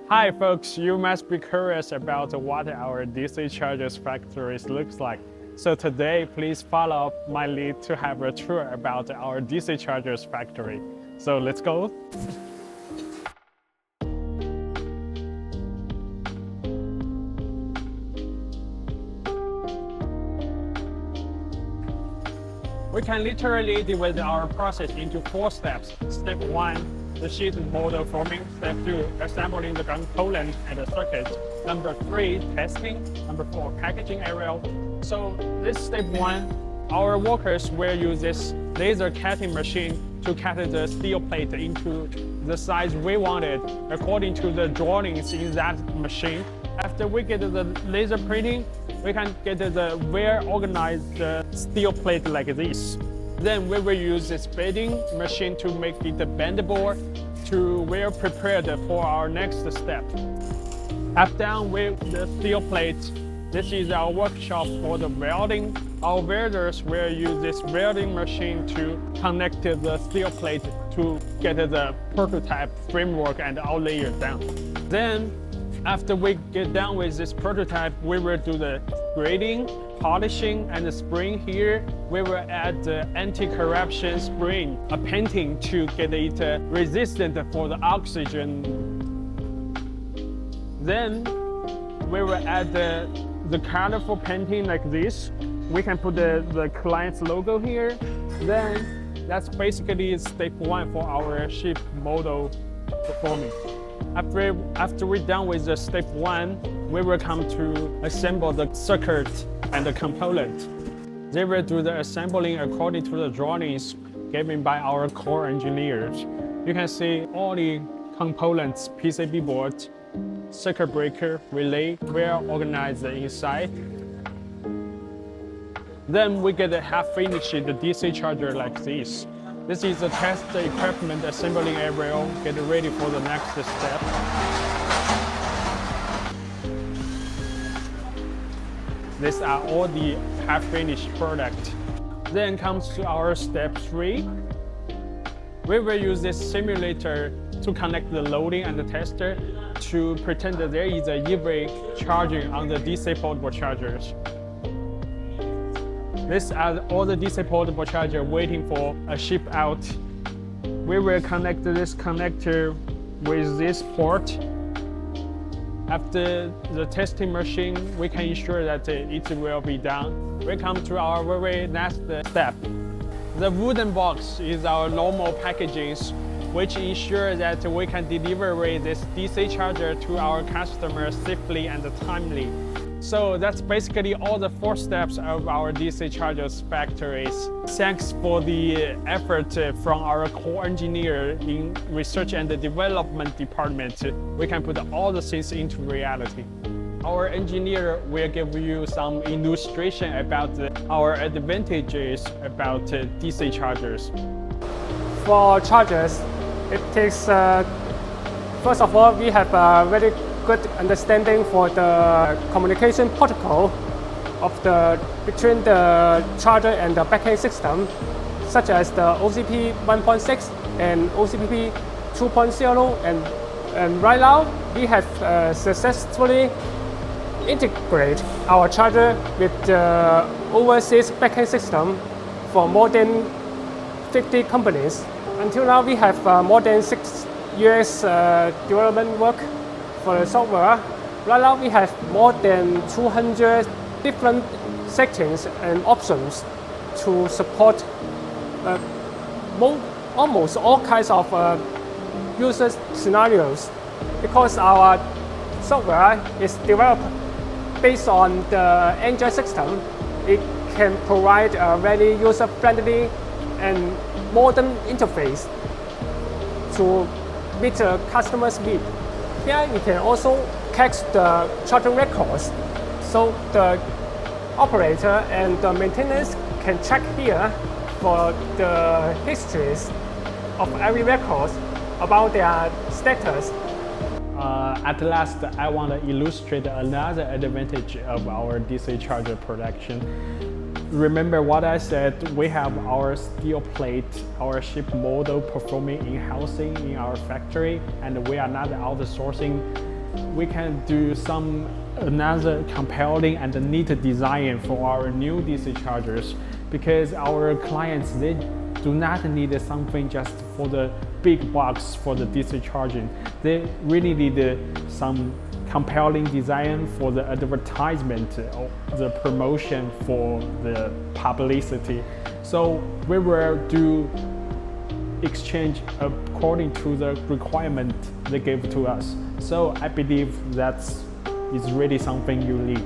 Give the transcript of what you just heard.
Hi folks, you must be curious about what our DC chargers factories looks like. So today, please follow my lead to have a tour about our DC chargers factory. So let's go. We can literally divide our process into 4 steps. Step 1, the sheet model forming. Step 2, assembling the component and the circuit. Number 3, testing. Number 4, packaging area. So this step 1, our workers will use this laser cutting machine to cut the steel plate into the size we wanted according to the drawings in that machine. After we get the laser printing, we can get the well-organized steel plate like this. Then we will use this bedding machine to make it bendable to well prepared for our next step. After done with the steel plate, this is our workshop for the welding. Our welders will use this welding machine to connect the steel plate to get the prototype framework and outlayer down. Then, after we get done with this prototype, we will do the grading, polishing, and the spring here. We will add the anti-corruption spring, a painting to get it resistant for the oxygen. Then we will add the colorful painting like this. We can put the client's logo here. Then that's basically step 1 for our ship model performing. After we're done with the step 1, we will come to assemble the circuit and the component. They will do the assembling according to the drawings given by our core engineers. You can see all the components, PCB board, circuit breaker, relay, well organized inside. Then we get a half-finished DC charger like this. This is the test equipment assembling area. Get ready for the next step. These are all the half-finished product. Then comes to our step 3. We will use this simulator to connect the loading and the tester to pretend that there is a EV charging on the DC portable chargers. These are all the DC portable charger waiting for a ship out. We will connect this connector with this port. After the testing machine, we can ensure that it will be done. We come to our very next step. The wooden box is our normal packaging, which ensures that we can deliver this DC charger to our customers safely and timely. So that's basically all the 4 steps of our DC chargers factories. Thanks for the effort from our core engineer in research and development department. We can put all the things into reality. Our engineer will give you some illustration about our advantages about DC chargers. For chargers, it takes, first of all, we have a very good understanding for the communication protocol between the charger and the backend system, such as the OCP 1.6 and OCPP 2.0. And right now, we have successfully integrated our charger with the overseas backend system for more than 50 companies. Until now, we have more than 6 years development work for the software. Right now, we have more than 200 different settings and options to support almost all kinds of user scenarios. Because our software is developed based on the Android system, it can provide a very user-friendly and modern interface to meet the customer's need. Here you can also catch the charging records, so the operator and the maintenance can check here for the histories of every record about their status. At last, I want to illustrate another advantage of our DC charger production. Remember what I said, we have our steel plate, our ship model performing in-house in our factory, and we are not outsourcing we can do another compelling and neat design for our new DC chargers, because our clients, they do not need something just for the big box for the DC charging. They really need some compelling design for the advertisement or the promotion for the publicity. So we will do exchange according to the requirement they give to us. So I believe that is really something you need.